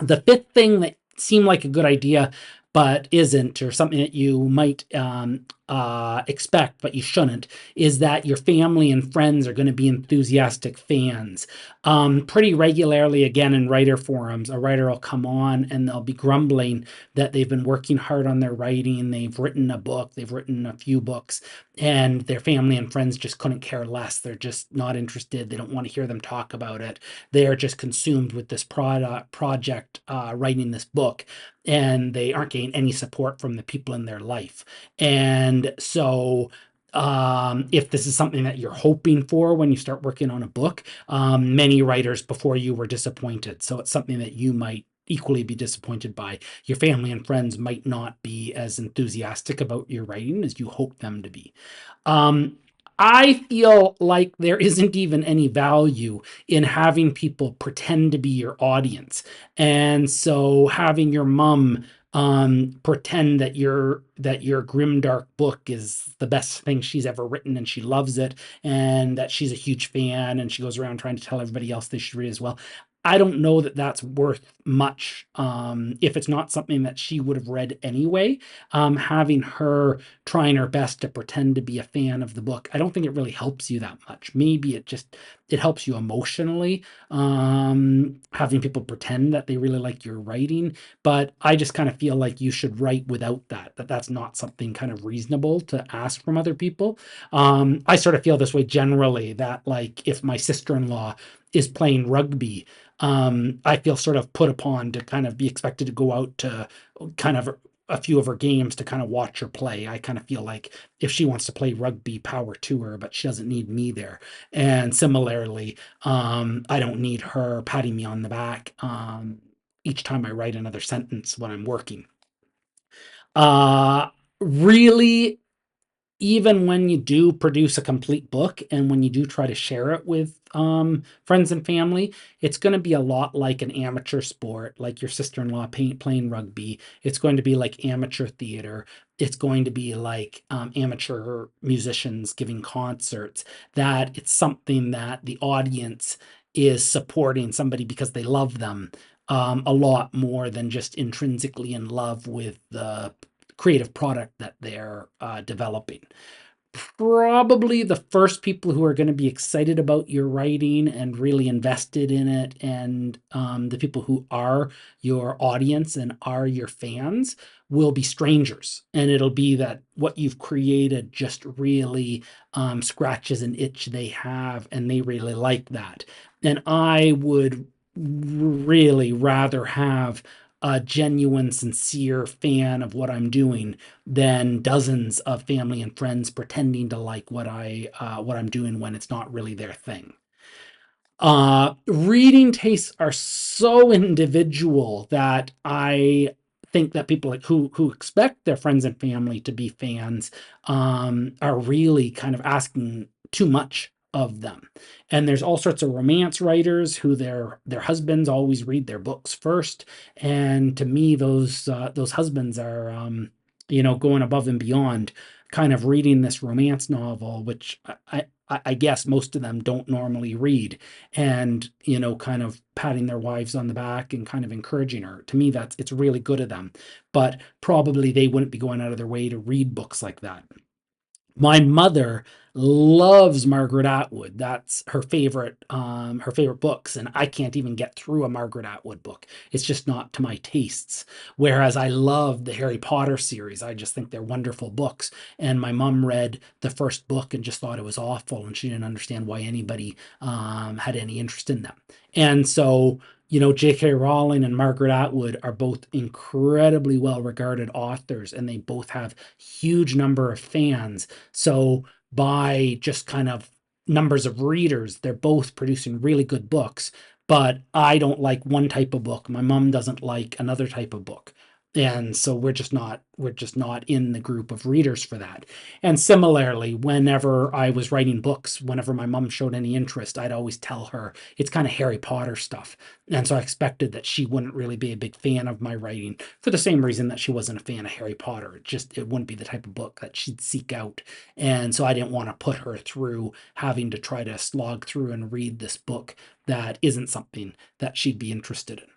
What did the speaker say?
The fifth thing that seemed like a good idea but isn't, or something that you might expect but you shouldn't, is that your family and friends are going to be enthusiastic fans. Pretty regularly, again, in writer forums, a writer will come on and they'll be grumbling that they've been working hard on their writing, they've written a book, they've written a few books, and their family and friends just couldn't care less. They're just not interested. They don't want to hear them talk about it. They are just consumed with this project, writing this book, and they aren't getting any support from the people in their life. And so, if this is something that you're hoping for when you start working on a book, many writers before you were disappointed. So it's something that you might equally be disappointed by. Your family and friends might not be as enthusiastic about your writing as you hope them to be. Um, I feel like there isn't even any value in having people pretend to be your audience. And so having your mom pretend that your grimdark book is the best thing she's ever written and she loves it and that she's a huge fan and she goes around trying to tell everybody else they should read as well. I don't know that that's worth much, if it's not something that she would have read anyway. Having her trying her best to pretend to be a fan of the book, I don't think it really helps you that much. Maybe it helps you emotionally, having people pretend that they really like your writing, but I just kind of feel like you should write without that's not something kind of reasonable to ask from other people. I sort of feel this way generally, that like if my sister-in-law is playing rugby, I feel sort of put upon to kind of be expected to go out to kind of a few of her games to kind of watch her play. I kind of feel like if she wants to play rugby, power to her, but she doesn't need me there. And similarly, I don't need her patting me on the back each time I write another sentence when I'm working. Uh, Really, even when you do produce a complete book and when you do try to share it with friends and family, it's going to be a lot like an amateur sport, like your sister-in-law playing rugby. It's going to be like amateur theater. It's going to be like amateur musicians giving concerts, that it's something that the audience is supporting somebody because they love them, a lot more than just intrinsically in love with the creative product that they're developing. Probably the first people who are going to be excited about your writing and really invested in it, and the people who are your audience and are your fans, will be strangers. And it'll be that what you've created just really scratches an itch they have, and they really like that. And I would really rather have a genuine, sincere fan of what I'm doing than dozens of family and friends pretending to like what I'm doing when it's not really their thing. Reading tastes are so individual that I think that people like who expect their friends and family to be fans are really kind of asking too much of them. And there's all sorts of romance writers who their husbands always read their books first, and to me those husbands are going above and beyond, kind of reading this romance novel, which I guess most of them don't normally read, and kind of patting their wives on the back and kind of encouraging her. To me, it's really good of them, but probably they wouldn't be going out of their way to read books like that. My mother loves Margaret Atwood. That's her favorite books, and I can't even get through a Margaret Atwood book. It's just not to my tastes. Whereas I love the Harry Potter series. I just think they're wonderful books. And my mom read the first book and just thought it was awful, and she didn't understand why anybody had any interest in them. And so, J.K. Rowling and Margaret Atwood are both incredibly well regarded authors, and they both have huge number of fans. So by just kind of numbers of readers, they're both producing really good books. But I don't like one type of book. My mom doesn't like another type of book. And so we're just not in the group of readers for that. And similarly, whenever I was writing books, whenever my mom showed any interest, I'd always tell her it's kind of Harry Potter stuff. And so I expected that she wouldn't really be a big fan of my writing for the same reason that she wasn't a fan of Harry Potter. It wouldn't be the type of book that she'd seek out. And so I didn't want to put her through having to try to slog through and read this book that isn't something that she'd be interested in.